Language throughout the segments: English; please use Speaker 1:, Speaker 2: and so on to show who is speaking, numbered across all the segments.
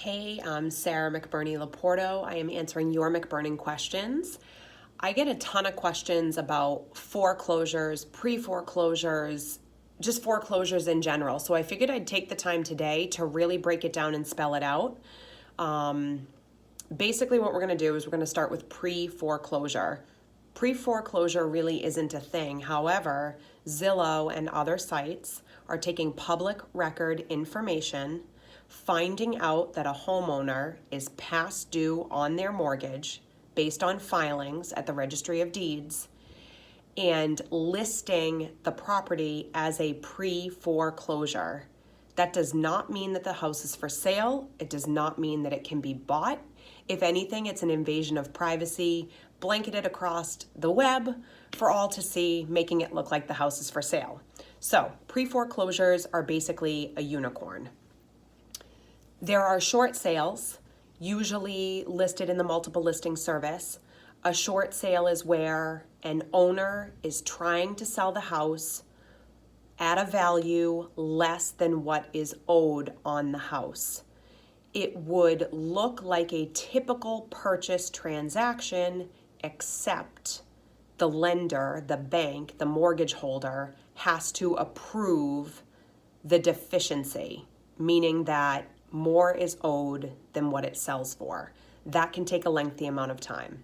Speaker 1: Hey, I'm Sarah McBurney Laporto. I am answering your McBurning questions. I get a ton of questions about foreclosures, pre-foreclosures, just foreclosures in general. So I figured I'd take the time today to really break it down and spell it out. Basically what we're going to do is we're going to start with pre-foreclosure. Pre-foreclosure really isn't a thing. However, Zillow and other sites are taking public record information, finding out that a homeowner is past due on their mortgage based on filings at the Registry of Deeds, and listing the property as a pre-foreclosure. That does not mean that the house is for sale. It does not mean that it can be bought. If anything, it's an invasion of privacy blanketed across the web for all to see, making it look like the house is for sale. So pre-foreclosures are basically a unicorn. There are short sales, usually listed in the multiple listing service. A short sale is where an owner is trying to sell the house at a value less than what is owed on the house. It would look like a typical purchase transaction, except the lender, the bank, the mortgage holder has to approve the deficiency, meaning that more is owed than what it sells for. That can take a lengthy amount of time.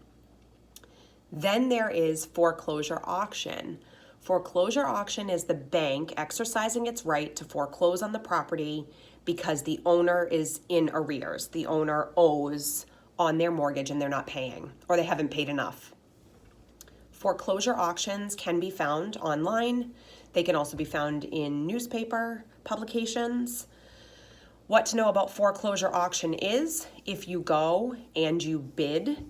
Speaker 1: Then there is foreclosure auction. Foreclosure auction is the bank exercising its right to foreclose on the property because the owner is in arrears. The owner owes on their mortgage and they're not paying, or they haven't paid enough. Foreclosure auctions can be found online. They can also be found in newspaper publications. What to know about foreclosure auction is, if you go and you bid,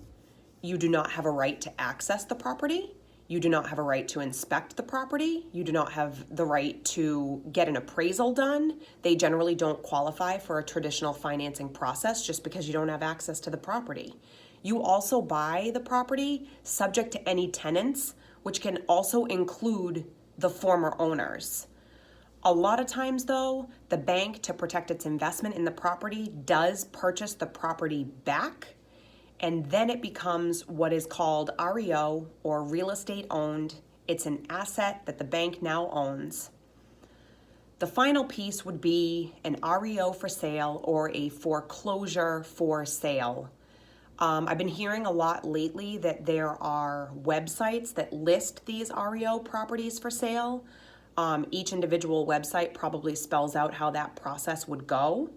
Speaker 1: you do not have a right to access the property. You do not have a right to inspect the property. You do not have the right to get an appraisal done. They generally don't qualify for a traditional financing process just because you don't have access to the property. You also buy the property subject to any tenants, which can also include the former owners. A lot of times though, the bank, to protect its investment in the property, does purchase the property back, and then it becomes what is called REO, or real estate owned. It's an asset that the bank now owns. The final piece would be an REO for sale or a foreclosure for sale. I've been hearing a lot lately that there are websites that list these REO properties for sale. Each individual website probably spells out how that process would go,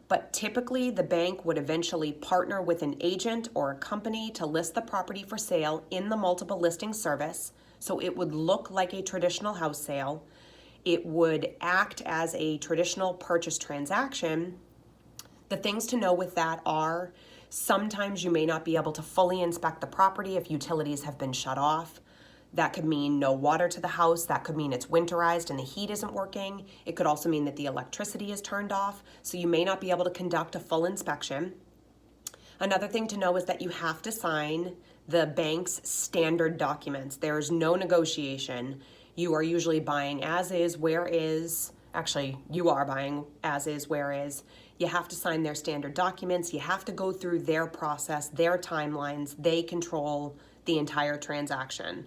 Speaker 1: but typically the bank would eventually partner with an agent or a company to list the property for sale in the multiple listing service, so it would look like a traditional house sale. It would act as a traditional purchase transaction. The things to know with that are, sometimes you may not be able to fully inspect the property if utilities have been shut off. That could mean no water to the house. That could mean it's winterized and the heat isn't working. It could also mean that the electricity is turned off, so you may not be able to conduct a full inspection. Another thing to know is that you have to sign the bank's standard documents. There's no negotiation. You are usually buying as is, where is. Actually, you are buying as is, where is. You have to sign their standard documents. You have to go through their process, their timelines. They control the entire transaction.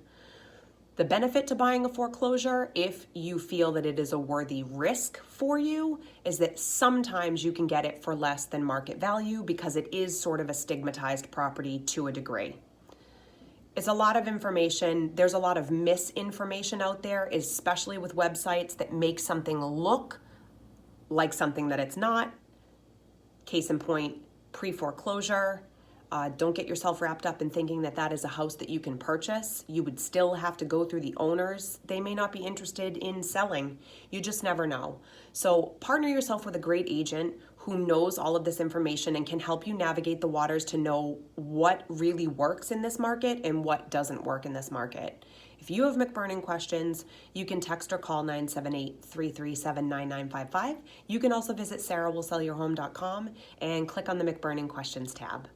Speaker 1: The benefit to buying a foreclosure, if you feel that it is a worthy risk for you, is that sometimes you can get it for less than market value because it is sort of a stigmatized property to a degree. It's a lot of information. There's a lot of misinformation out there, especially with websites that make something look like something that it's not. Case in point, pre-foreclosure. Don't get yourself wrapped up in thinking that that is a house that you can purchase. You would still have to go through the owners. They may not be interested in selling. You just never know. So partner yourself with a great agent who knows all of this information and can help you navigate the waters to know what really works in this market and what doesn't work in this market. If you have McBurning questions, you can text or call 978-337-9955. You can also visit sarahwillsellyourhome.com and click on the McBurning Questions tab.